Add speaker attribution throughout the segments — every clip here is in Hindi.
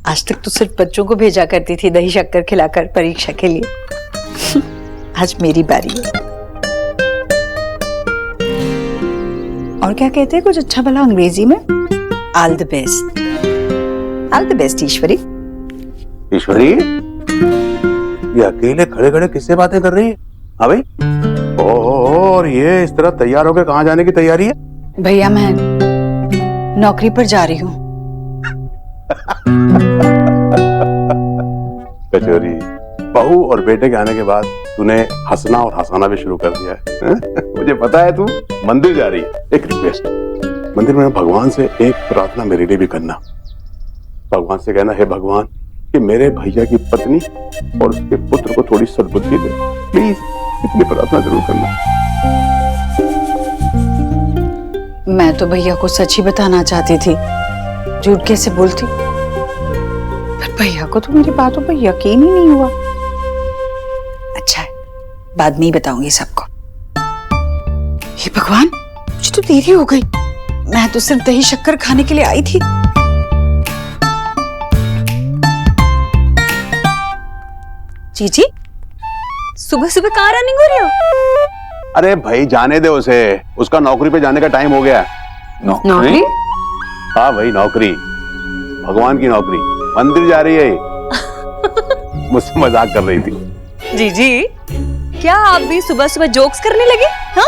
Speaker 1: आज तक तो सिर्फ बच्चों को भेजा करती थी दही शक्कर खिलाकर परीक्षा के लिए। आज मेरी बारी है। और क्या कहते हैं कुछ अच्छा भला अंग्रेजी में? All the best. All the best Ishwari.
Speaker 2: Ishwari, ये अकेले खड़े खड़े किससे बातें कर रही है? हाँ भाई। और ये इस तरह तैयार होकर कहाँ जाने की तैयारी है?
Speaker 1: भैया मैं नौकरी पर जा रही हूँ।
Speaker 2: कचोरी, बहू और बेटे के आने के बाद तूने हंसना और हंसाना भी शुरू कर दिया है। मुझे पता है तू मंदिर जा रही है। एक रिक्वेस्ट, मंदिर में भगवान से एक प्रार्थना मेरे लिए भी करना। भगवान से कहना, हे भगवान कि मेरे भैया की पत्नी और उसके पुत्र को थोड़ी सद्बुद्धि दे। प्लीज इतनी प्रार्थना जरूर करना।
Speaker 1: मैं तो भैया को सच ही बताना चाहती थी, झूठ कैसे बोलती। पर भैया को तो मेरी बातों पर यकीन ही नहीं हुआ। अच्छा है, बाद में ही बताऊंगी सबको। हे भगवान, मुझे तो देरी हो गई। मैं तो सिर्फ दही शक्कर खाने के लिए आई थी।
Speaker 3: जीजी, सुबह सुबह कहाँ रनिंग हो रही हो?
Speaker 2: अरे भाई जाने दे उसे, उसका नौकरी पे जाने का टाइम हो गया है।
Speaker 3: नौकरी?
Speaker 2: हाँ भाई नौकरी, भगवान की नौकरी। मंदिर जा रही है। मुझसे मजाक कर रही थी।
Speaker 3: जीजी, क्या आप भी सुबह सुबह जोक्स करने लगे? हाँ?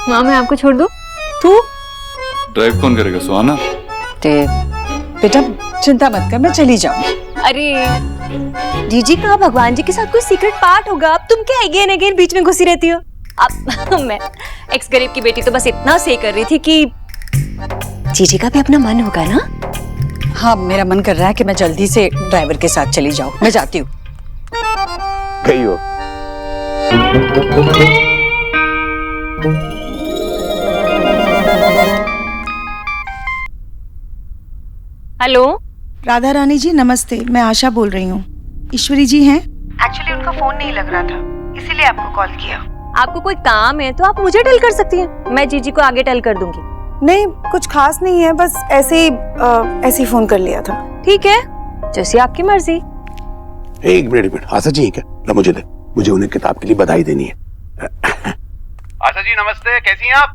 Speaker 3: माँ मैं आपको छोड़ दूं? तू?
Speaker 4: ड्राइव कौन करेगा, सुहाना?
Speaker 1: बेटा चिंता मत कर, मैं चली जाऊंगी।
Speaker 3: अरे जीजी का भगवान जी के साथ कोई सीक्रेट पार्ट होगा। अब तुम क्या अगेन अगेन बीच में घुसी रहती हो? अब मैं एक्स गरीब की बेटी तो बस इतना से कर रही थी कि जीजी का भी अपना मन होगा ना।
Speaker 1: हाँ मेरा मन कर रहा है कि मैं जल्दी से ड्राइवर के साथ चली जाऊं। मैं जाती हूँ।
Speaker 2: गई हो?
Speaker 3: हेलो
Speaker 5: राधा रानी जी नमस्ते, मैं आशा बोल रही हूँ। ईश्वरी जी हैं? एक्चुअली उनका फोन नहीं लग रहा था, इसीलिए आपको कॉल किया।
Speaker 3: आपको कोई काम है तो आप मुझे टेल कर सकती हैं, मैं जीजी को आगे टेल कर दूंगी।
Speaker 5: नहीं कुछ खास नहीं है, बस ऐसे ही फोन कर लिया था।
Speaker 3: ठीक है, जैसे आपकी मर्जी।
Speaker 2: एक मिनट आशा जी क्या? ला मुझे दे, मुझे उन्हें किताब के लिए बधाई देनी है। आशा जी नमस्ते, कैसी हैं आप?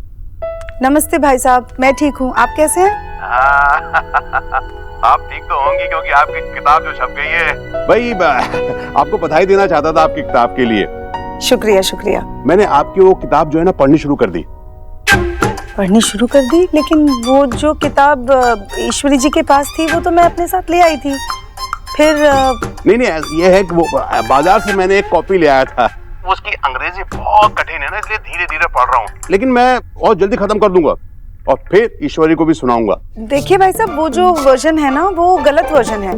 Speaker 5: नमस्ते भाई साहब, मैं ठीक हूँ, आप कैसे हैं?
Speaker 2: आप ठीक तो होंगी क्योंकि आपकी किताब जो छप गई है। भाई आपको बधाई देना चाहता था आपकी किताब के लिए।
Speaker 5: शुक्रिया शुक्रिया।
Speaker 2: मैंने आपकी वो किताब जो है ना पढ़नी शुरू कर दी।
Speaker 5: पढ़नी शुरू कर दी? लेकिन वो जो किताब ईश्वरी जी के पास थी वो तो मैं अपने साथ ले आई थी। फिर
Speaker 2: नहीं ये है कि वो बाजार से मैंने एक कॉपी ले आया था। उसकी अंग्रेजी बहुत कठिन है ना, इसलिए धीरे धीरे पढ़ रहा हूँ, लेकिन मैं और जल्दी खत्म कर दूंगा और फिर ईश्वरी को भी सुनाऊंगा।
Speaker 5: देखिए भाई साहब, वो जो वर्जन है ना वो गलत वर्जन है।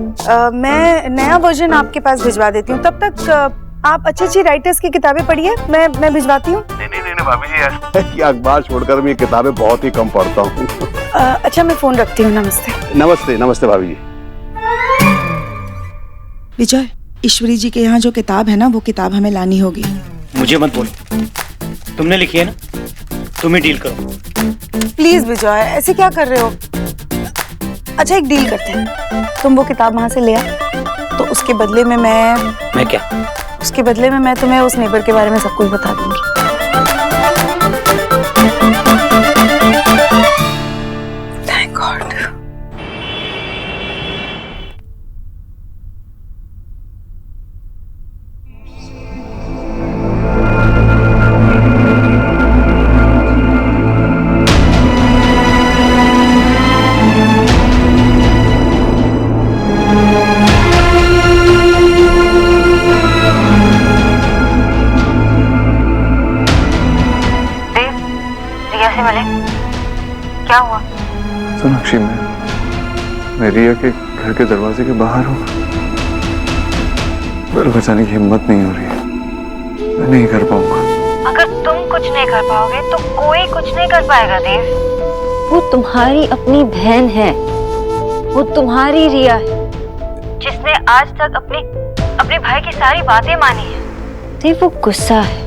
Speaker 5: मैं नया वर्जन आपके पास भिजवा देती हूँ, तब तक आप अच्छी राइटर्स की किताबें पढ़िए, मैं भिजवाती हूँ।
Speaker 2: नहीं भाभी जी, अखबार छोड़कर मैं किताबें बहुत ही कम पढ़ता हूँ।
Speaker 5: अच्छा मैं फोन रखती हूँ। नमस्ते।
Speaker 2: नमस्ते भाभी जी।
Speaker 5: विजय, ईश्वरी जी के यहाँ जो किताब है ना वो किताब हमें लानी होगी।
Speaker 6: मुझे मत बोलो, तुमने लिखी है ना, तुम ही डील करो।
Speaker 5: प्लीज विजय, ऐसे क्या कर रहे हो? अच्छा एक डील करते हैं, तुम वो किताब वहां से ले आ, तो उसके बदले में
Speaker 6: मैं क्या?
Speaker 5: उसके बदले में मैं तुम्हें उस नेबर के बारे में सब कुछ बता दूंगी। Thank God.
Speaker 7: क्या हुआ?
Speaker 4: सोनाक्षी, मैं रिया के घर के दरवाजे के बाहर हूँ, पर बचाने की हिम्मत नहीं हो रही है। मैं नहीं कर पाऊंगा।
Speaker 7: अगर तुम कुछ नहीं कर पाओगे तो कोई कुछ नहीं कर पाएगा देव।
Speaker 3: वो तुम्हारी अपनी बहन है, वो तुम्हारी रिया है,
Speaker 7: जिसने आज तक अपने भाई की सारी बातें मानी है।
Speaker 3: देव वो गुस्सा है,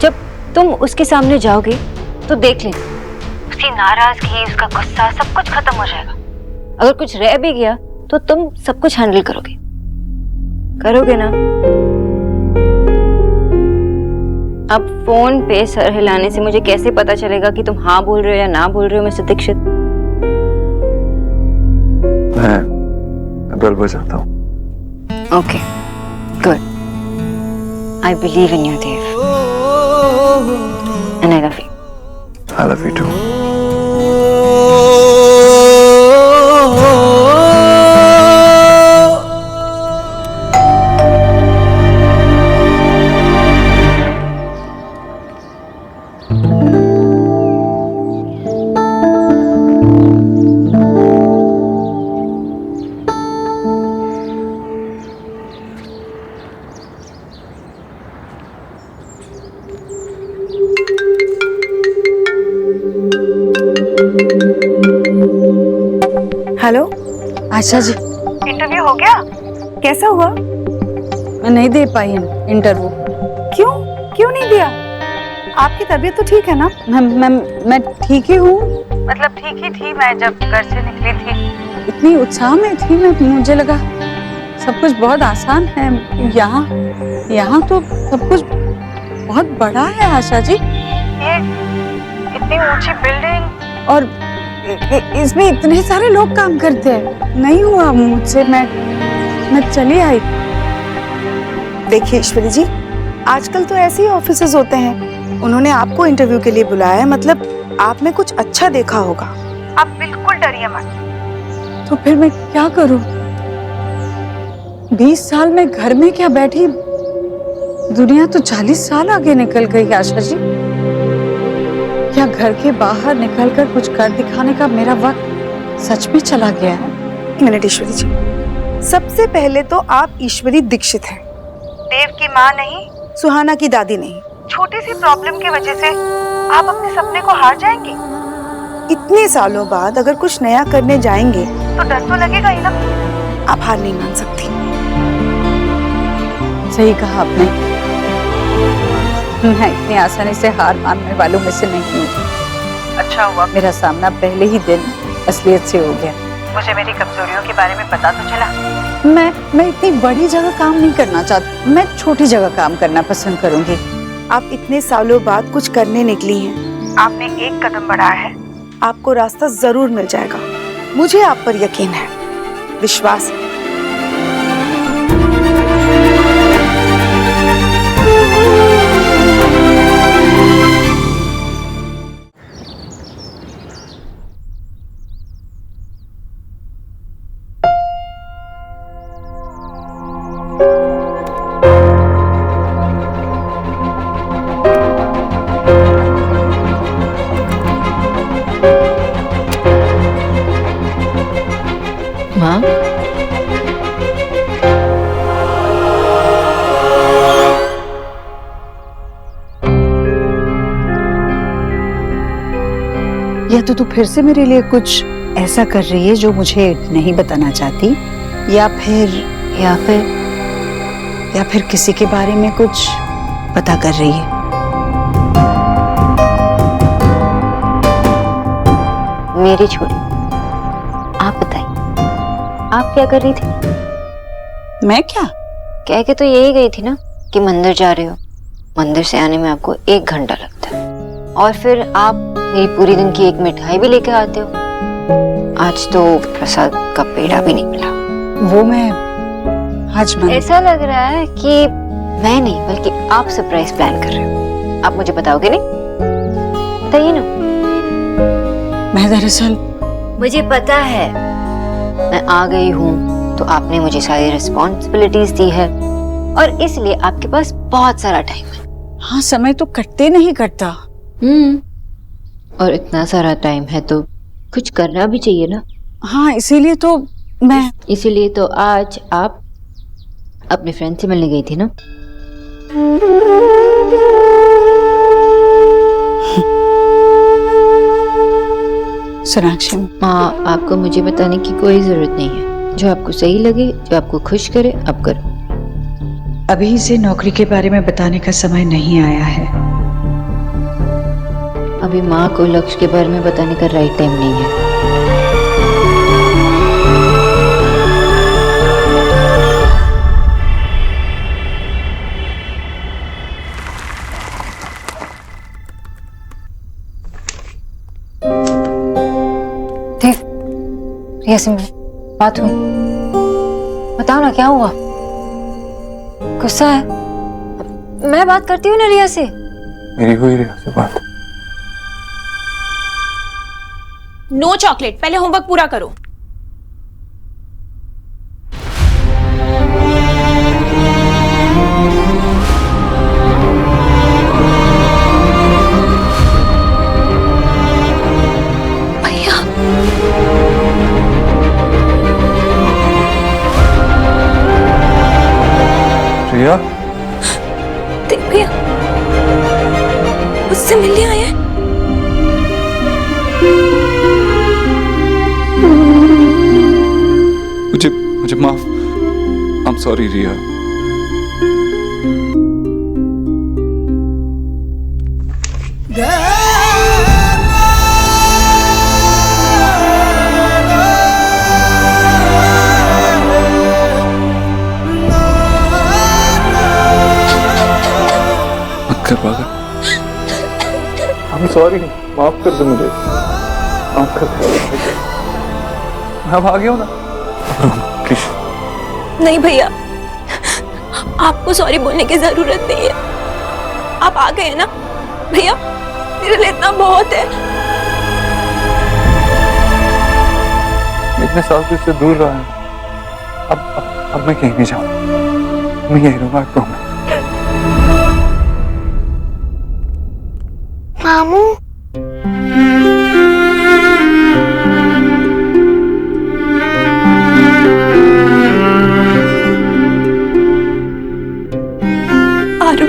Speaker 3: जब तुम उसके सामने जाओगे तो देख लेना,
Speaker 7: उसकी नाराजगी, उसका गुस्सा सब कुछ खत्म हो जाएगा।
Speaker 3: अगर कुछ रह भी गया तो तुम सब कुछ हैंडल करोगे, करोगे ना? अब फोन पे सर हिलाने से मुझे कैसे पता चलेगा कि तुम हाँ बोल रहे हो या ना बोल रहे हो मिस्टर दीक्षित?
Speaker 4: मैं बेल बजाता हूँ।
Speaker 3: Okay, good. I believe in you Dev, and I love you.
Speaker 4: I love you too.
Speaker 5: Hello,
Speaker 1: Asha ji,
Speaker 5: interview हो गया? कैसा हुआ?
Speaker 1: मैं नहीं दे पाई इंटरव्यू।
Speaker 5: क्यों क्यों नहीं दिया? आपकी तबीयत तो ठीक है ना?
Speaker 1: मैं ठीक ही हूँ।
Speaker 5: मतलब ठीक ही थी मैं जब घर से निकली थी।
Speaker 1: इतनी उत्साह में थी मैं, मुझे लगा सब कुछ बहुत आसान है। यहाँ तो सब कुछ बहुत बड़ा है आशा जी।
Speaker 5: ये इतनी ऊंची बिल्डिंग और
Speaker 1: इसमें इतने सारे लोग काम करते हैं। नहीं हुआ मुझसे, मैं चली आई।
Speaker 5: देखिए ईश्वरी जी, आजकल तो ऐसे ही ऑफिसेज होते हैं। उन्होंने आपको इंटरव्यू के लिए बुलाया है, मतलब आप में कुछ अच्छा देखा होगा। आप बिल्कुल डरिए मत।
Speaker 1: तो फिर मैं क्या करूं? 20 साल में घर में क्या बैठी, दुनिया तो 40 साल आगे निकल गई आशा जी। क्या घर के बाहर निकलकर कुछ कर दिखाने का मेरा वक्त सच में चला गया है?
Speaker 5: एक मिनट ईश्वरी जी, सबसे पहले तो आप ईश्वरी दीक्षित हैं, देव की माँ नहीं, सुहाना की दादी नहीं। छोटी सी प्रॉब्लम की वजह से आप अपने सपने को हार जाएंगे? इतने सालों बाद अगर कुछ नया करने जाएंगे तो डर तो लगेगा ही ना। आप हार नहीं मान सकती।
Speaker 1: सही कहा आपने, मैं इतनी आसानी से हार मानने वालों में से नहीं हूँ।
Speaker 5: अच्छा हुआ
Speaker 1: मेरा सामना पहले ही दिन असलियत से हो गया।
Speaker 5: मुझे मेरी कमजोरियों के बारे में पता तो चला।
Speaker 1: मैं इतनी बड़ी जगह काम नहीं करना चाहती, मैं छोटी जगह काम करना पसंद करूंगी।
Speaker 5: आप इतने सालों बाद कुछ करने निकली हैं, आपने एक कदम बढ़ाया है, आपको रास्ता जरूर मिल जाएगा। मुझे आप पर यकीन है, विश्वास है।
Speaker 3: माँ,
Speaker 1: या तो तू फिर से मेरे लिए कुछ ऐसा कर रही है जो मुझे नहीं बताना चाहती, या फिर किसी के बारे में कुछ पता कर रही है।
Speaker 3: मेरी छोड़ी, आप बताइए, आप क्या कर रही थी?
Speaker 1: मैं क्या?
Speaker 3: कह के तो यही गई थी ना कि मंदिर जा रहे हो। मंदिर से आने में आपको 1 घंटा लगता है, और फिर आप मेरी पूरी दिन की एक मिठाई भी लेकर आते हो। आज तो प्रसाद का पेड़ा भी नहीं मिला।
Speaker 1: वो मैं आज
Speaker 3: ऐसा लग रहा है कि मैं नहीं बल्कि आप सरप्राइज प्लान कर रहे हो। आप मुझे बताओगे नहीं? बताइए ना।
Speaker 1: मैं दरअसल
Speaker 3: मुझे पता है, मैं आ गई हूँ तो आपने मुझे सारी रिस्पॉन्सिबिलिटीज दी है, और इसलिए आपके पास बहुत सारा टाइम है।
Speaker 1: हाँ, समय तो कटते नहीं कटता।
Speaker 3: और इतना सारा टाइम है तो कुछ करना भी चाहिए ना।
Speaker 1: हाँ, इसीलिए तो
Speaker 3: आज आप अपने फ्रेंड से मिलने गई थी ना।
Speaker 1: सोनाक्षी
Speaker 3: माँ, आपको मुझे बताने की कोई जरूरत नहीं है। जो आपको सही लगे, जो आपको खुश करे, आप करो।
Speaker 1: अभी से नौकरी के बारे में बताने का समय नहीं आया है।
Speaker 3: अभी माँ को लक्ष्य के बारे में बताने का राइट टाइम नहीं है। रिया से बात हुई? बताओ ना क्या हुआ? गुस्सा है? मैं बात करती हूँ ना रिया से।
Speaker 4: मेरी हुई रिया से बात?
Speaker 8: नो चॉकलेट, पहले होमवर्क पूरा करो।
Speaker 4: रिया,
Speaker 3: देख भैया उससे मिलने आए हैं।
Speaker 4: मुझे माफ। आई एम सॉरी रिया। मत कर पागल। आई एम सॉरी, माफ कर दे मुझे, माफ कर दे। मैं अब आ गया हूँ ना, प्लीज।
Speaker 8: नहीं भैया, आपको सॉरी बोलने की जरूरत नहीं है। आप आ गए ना भैया, मेरे लिए इतना बहुत है।
Speaker 4: इतने साल से इससे दूर रहा है। अब मैं कहीं नहीं जाऊँ, मैं यही रहूंगा, प्रॉमिस।
Speaker 7: मामू,
Speaker 8: आरू,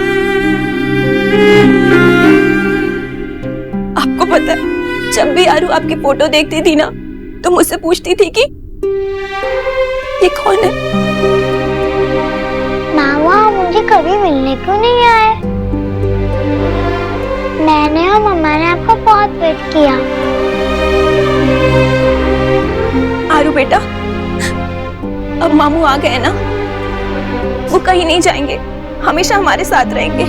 Speaker 8: आपको पता है, जब भी आरू आपकी फोटो देखती थी ना, तो मुझसे पूछती थी कि ये कौन है।
Speaker 7: मामा मुझे कभी मिलने क्यों नहीं आए? मैंने और मम्मा ने आपका बहुत वेट किया।
Speaker 8: आरू बेटा, अब मामू आ गए ना, वो कहीं नहीं जाएंगे, हमेशा हमारे साथ रहेंगे।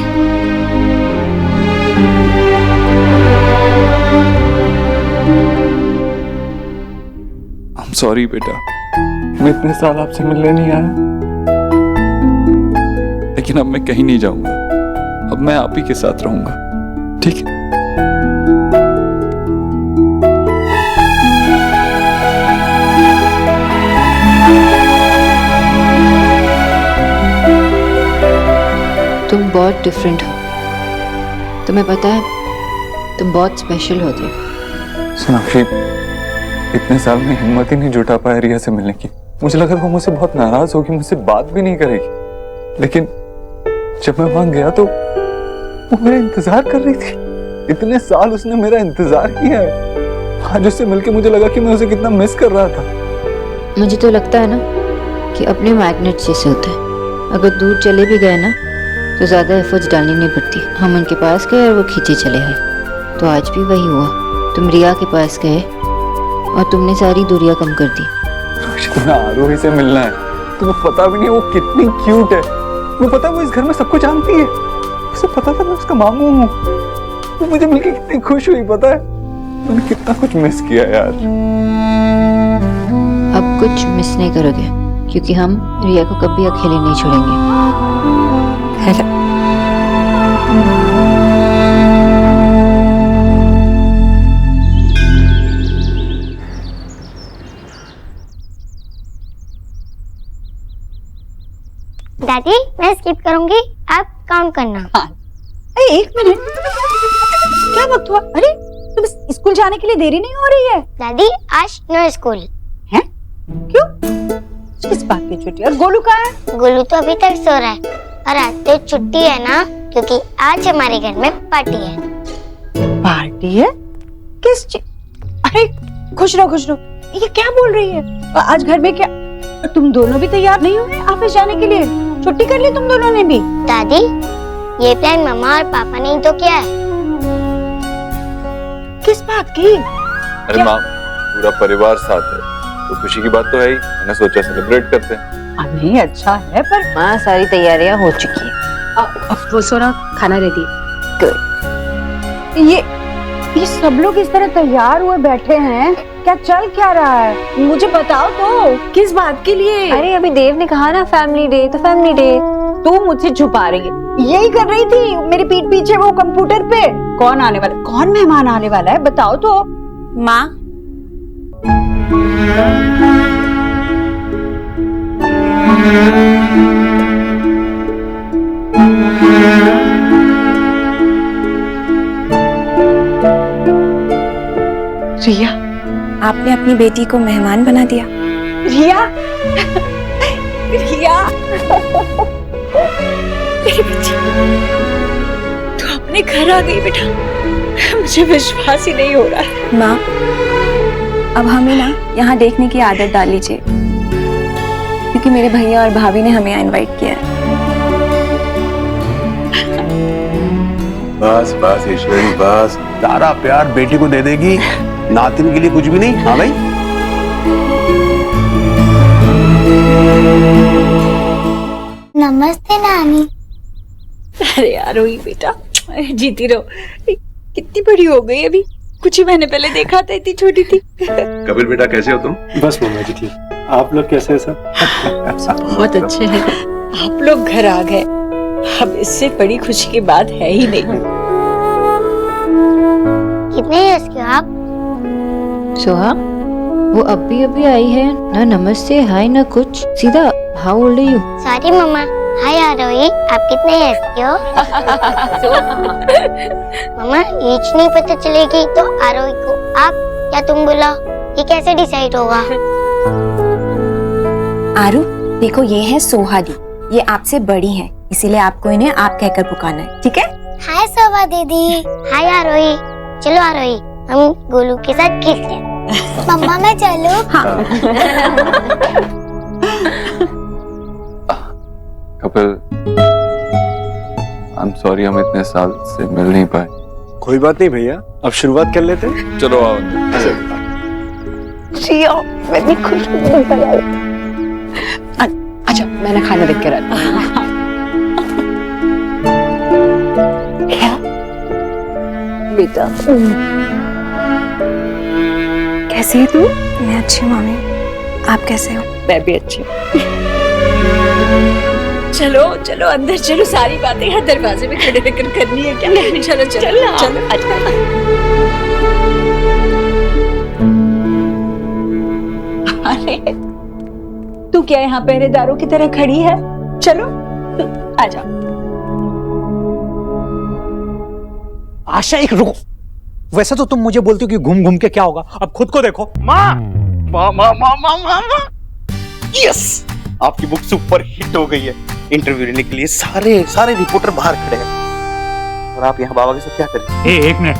Speaker 4: आई एम सॉरी बेटा, मैं इतने साल आपसे मिलने नहीं आया, लेकिन अब मैं कहीं नहीं जाऊंगा। अब मैं आप ही के साथ रहूंगा, ठीक है?
Speaker 1: तुम बहुत डिफरेंट हो, तुम्हें पता है तुम बहुत स्पेशल होते हो।
Speaker 4: सोनाक्षी, इतने साल में हिम्मत ही नहीं जुटा पाया रिया से मिलने की। मुझे लगा वो मुझसे बहुत नाराज होगी, मुझसे बात भी नहीं करेगी, लेकिन जब मैं वहां गया तो वो मेरा इंतजार कर रही थी। इतने साल उसने मेरा इंतजार किया है। आज उससे मिलके मुझे लगा कि मैं उसे कितना मिस कर रहा था।
Speaker 1: मुझे तो लगता है ना कि अपने मैग्नेट जैसे होते हैं, अगर दूर चले भी गए ना तो ज्यादा एफर्ट्स डालनी नहीं पड़ती। हम उनके पास गए और वो खींचे चले गए। तो आज भी वही हुआ, तुम रिया के पास गए और तुमने सारी दूरियां कम कर दी।
Speaker 4: तुम्हें आरोही से मिलना है, तुम्हें पता भी नहीं वो कितनी क्यूट है। तुम्हें पता है वो इस घर में सब कुछ जानती है। उसे पता था मैं उसका मामू हूँ। वो मुझे मिलके कितनी खुश हुई, पता है? मैंने कितना कुछ मिस किया यार।
Speaker 1: अब कुछ मिस नहीं करोगे, क्योंकि हम रिया को कभी अकेले नहीं छोड़ेंगे, है ना?
Speaker 7: दादी मैं स्किप करूंगी, आप काउंट करना।
Speaker 5: हाँ। अरे एक मिनट, क्या वक्त हुआ? अरे तुम स्कूल जाने के लिए देरी नहीं हो रही है?
Speaker 7: दादी आज नो स्कूल
Speaker 5: हैं? क्यों? किस बात की छुट्टी? और गोलू कहाँ है?
Speaker 7: गोलू तो अभी तक सो रहा है, और आज तो छुट्टी है ना, क्योंकि आज हमारे घर में पार्टी है।
Speaker 5: पार्टी है? किस चीज? अरे खुश रहो खुश रहो। ये क्या बोल रही है? आज घर में क्या? तुम दोनों भी तैयार नहीं हुए ऑफिस जाने के लिए? छुट्टी कर ली तुम दोनों ने भी?
Speaker 7: दादी ये प्लान मम्मा और पापा ने ही तो किया है।
Speaker 5: किस बात की?
Speaker 4: अरे माँ, पूरा परिवार साथ है तो खुशी की बात तो है ही। मैंने सोचा सेलिब्रेट करते हैं।
Speaker 5: नहीं अच्छा है, पर
Speaker 1: माँ सारी तैयारियां हो चुकी है।
Speaker 5: वो सोना खाना रेडी। ये
Speaker 1: ये सब लोग इस तरह तैयार हुए बैठे हैं, क्या चल क्या रहा है? मुझे बताओ तो, किस बात के लिए?
Speaker 3: अरे अभी देव ने कहा ना फैमिली डे, तो फैमिली डे।
Speaker 1: तू मुझसे छुपा रही है? यही कर रही थी मेरी पीठ पीछे वो कंप्यूटर पे। कौन आने वाला, कौन मेहमान आने वाला है बताओ तो।
Speaker 8: माँ,
Speaker 1: रिया,
Speaker 8: आपने अपनी बेटी को मेहमान बना दिया।
Speaker 1: रिया, रिया, मेरी बेटी, तू अपने घर आ गई बेटा। मुझे विश्वास ही नहीं हो रहा है।
Speaker 8: माँ, अब हमें ना यहाँ देखने की आदत डाल लीजिए, क्योंकि मेरे भैया और भाभी ने हमें इनवाइट किया है।
Speaker 2: बस बस ईश्वरी बस, सारा प्यार बेटी को दे देगी, नातिन के लिए कुछ भी नहीं। हाँ भाई,
Speaker 7: नमस्ते नानी।
Speaker 1: अरे यार रोई बेटा, जीती रहो। कितनी बड़ी हो गई अभी, कुछ ही महीने पहले देखा था इतनी छोटी थी।
Speaker 2: कपिल बेटा कैसे हो तुम?
Speaker 9: बस मम्मा जी ठीक। आप लोग कैसे हैं सब?
Speaker 1: बहुत अच्छे हैं। आप लोग घर आ गए, अब इससे बड़ी खुशी की बात है ही नहीं।
Speaker 7: कितने इयर्स के हो आप?
Speaker 10: सोहा, वो अभी अभी आई है ना, नमस्ते हाय ना कुछ, सीधा how old are you?
Speaker 7: Sorry mamma. Hi Aarohi, आप कितने इयर्स के हो? मम्मा एज नहीं पता चलेगी तो आरोही को आप या तुम बुलाओ, ये कैसे डिसाइड होगा?
Speaker 8: आरू, देखो ये है सोहा दी, ये आपसे बड़ी है, इसीलिए आपको इन्हें आप कहकर पुकारना है, ठीक है?
Speaker 7: हाय सोहा दीदी। हाय आरोही। चलो आरोही, हम गोलू के साथ किस लें। मम्मा मैं चलूं?
Speaker 4: कपिल, आई एम सॉरी, हम इतने साल से मिल नहीं पाए।
Speaker 9: कोई बात नहीं भैया, अब शुरुआत कर लेते हैं।
Speaker 4: चलो आओ।
Speaker 1: रिया, मैं भी खुश हूँ। अच्छा, मैंने खाना देख के रखा। बेटा,
Speaker 8: कैसी है तू? मैं अच्छी हूँ मामी, आप कैसे हो?
Speaker 1: मैं भी अच्छी हूँ। चलो चलो अंदर चलो, सारी बातें यहाँ दरवाजे में खड़े रहकर करनी है क्या? चलो चलो चलो, अरे तू क्या यहाँ पहरेदारों की तरह खड़ी है? चलो आजा।
Speaker 6: आशा एक रुको, वैसे तो तुम मुझे बोलती हो कि घूम घूम के क्या होगा, अब खुद को देखो। माँ माँ माँ माँ माँ माँ माँ, यस, आपकी बुक सुपर हिट हो गई है। इंटरव्यू लेने के लिए सारे सारे रिपोर्टर बाहर खड़े हैं, और आप यहाँ बाबा के साथ क्या करेंगे? एक minute,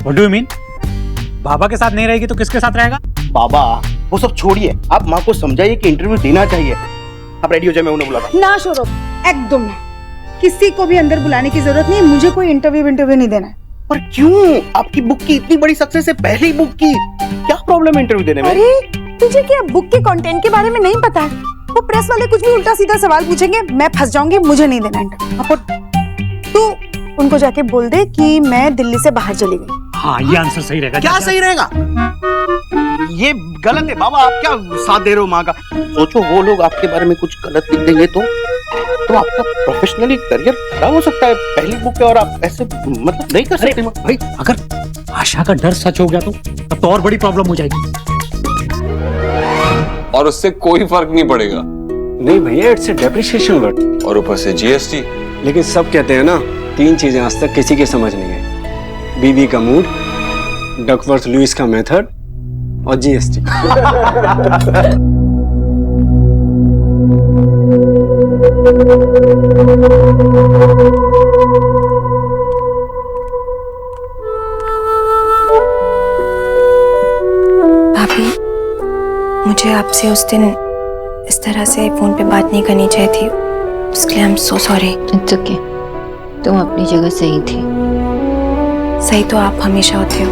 Speaker 6: what do you mean? बाबा के साथ नहीं रहेगी तो किसके साथ रहेगा? बाबा वो सब छोड़िए, आप माँ को समझाइए कि इंटरव्यू देना चाहिए। आप रेडी हो जाए, मैं उन्हें बुलाता हूँ।
Speaker 5: ना शोरो, एकदम ना, किसी को भी अंदर बुलाने की जरूरत नहीं, मुझे कोई इंटरव्यू नहीं देना है।
Speaker 6: पर क्यों? आपकी बुक की इतनी बड़ी सक्सेस है, पहली बुक की, क्या प्रॉब्लम है इंटरव्यू देने में?
Speaker 5: अरे तुझे क्या बुक के कंटेंट के बारे में नहीं पता है? वो प्रेस वाले कुछ भी उल्टा सीधा सवाल पूछेंगे, मैं फंस जाऊंगी, मुझे नहीं देना इंटरव्यू। तू उनको जाके बोल दे कि मैं दिल्ली से बाहर चली गई।
Speaker 6: हाँ, ये आंसर सही रहेगा। क्या सही रहेगा? ये गलत है बाबा, आप क्या साथ दे रहे हो माँ का? सोचो वो लोग आपके बारे में कुछ गलत लिख देंगे तो आपका प्रोफेशनली करियर खराब हो सकता है। पहली बुक है और आप ऐसे मतलब नहीं कर सकते। भाई अगर आशा का डर सच हो गया तो तब तो और बड़ी प्रॉब्लम हो जाएगी।
Speaker 4: और उससे कोई फर्क नहीं पड़ेगा।
Speaker 9: नहीं भैया, इट्स ए डेप्रिसिएशन वर्ड,
Speaker 4: और ऊपर से जीएसटी।
Speaker 9: लेकिन सब कहते हैं ना, 3 चीजें आज तक किसी के समझ नहीं आई: बीवी का मूड, डकवर्थ लुइस का मेथड और जीएसटी।
Speaker 8: भाभी, मुझे आपसे उस दिन इस तरह से फोन पे बात नहीं करनी चाहिए थी, उसके लिए I am so sorry.
Speaker 10: It's okay, तुम अपनी जगह सही थी।
Speaker 8: सही तो आप हमेशा होते हो,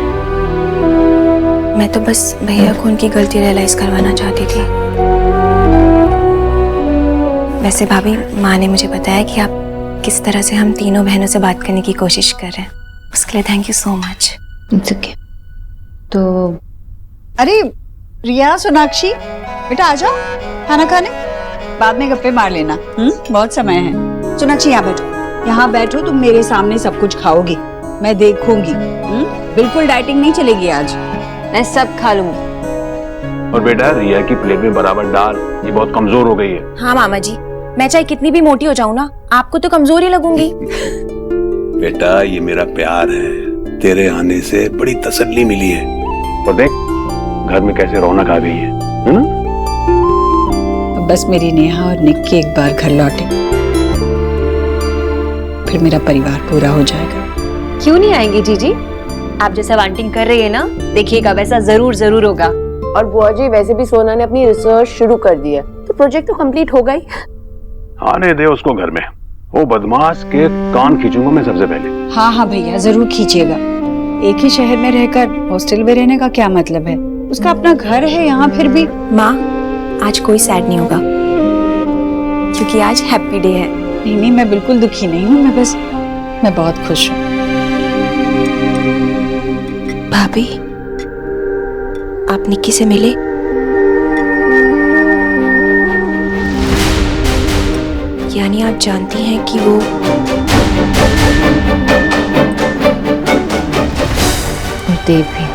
Speaker 8: मैं तो बस भैया को उनकी गलती रियलाइज करवाना चाहती थी। वैसे भाभी, माँ ने मुझे बताया कि आप किस तरह से हम तीनों बहनों से बात करने की कोशिश कर रहे हैं,
Speaker 3: उसके लिए thank you so much.
Speaker 10: It's okay. तो
Speaker 1: अरे रिया, सोनाक्षी, बेटा आ जाओ खाना खाने, बाद में गप्पे मार लेना। बहुत समय है। सोनाक्षी यहाँ बैठो, यहाँ बैठो, तुम मेरे सामने सब कुछ खाओगी, मैं देखूंगी। बिल्कुल डाइटिंग नहीं चलेगी आज।
Speaker 3: मैं सब खा लूंगी।
Speaker 2: और बेटा रिया की प्लेट में बराबर डाल, ये बहुत कमजोर हो गई है।
Speaker 8: हाँ मामा जी, मैं चाहे कितनी भी मोटी हो जाऊं ना, आपको तो कमजोर ही लगूंगी।
Speaker 2: बेटा ये मेरा प्यार है, तेरे आने से बड़ी तसल्ली मिली है। और देख घर में कैसे रौनक आ गई है ना?
Speaker 1: अब बस मेरी नेहा और निक्की एक बार घर लौटे, फिर मेरा परिवार पूरा हो जाएगा।
Speaker 3: क्यों नहीं आएंगी जीजी? आप जैसा वांटिंग कर रही है ना, देखिएगा वैसा जरूर जरूर होगा।
Speaker 11: और बुआ जी वैसे भी सोना ने अपनी रिसर्च शुरू कर दी है, तो प्रोजेक्ट तो कंप्लीट हो गई।
Speaker 2: आने दे उसको घर में, वो बदमाश के कान खींचूंगा मैं सबसे पहले।
Speaker 1: हाँ हाँ भैया, जरूर खींचिएगा। एक ही शहर में रहकर हॉस्टल में रहने का क्या मतलब है? उसका अपना घर है यहाँ फिर भी।
Speaker 8: माँ आज कोई सैड नहीं होगा, क्योंकि आज हैप्पी डे है।
Speaker 1: नहीं नहीं, मैं बिल्कुल दुखी नहीं हूँ, मैं बहुत खुश हूँ।
Speaker 8: भाभी आप निक्की से मिले? यानी आप जानती हैं कि वो
Speaker 10: देव भी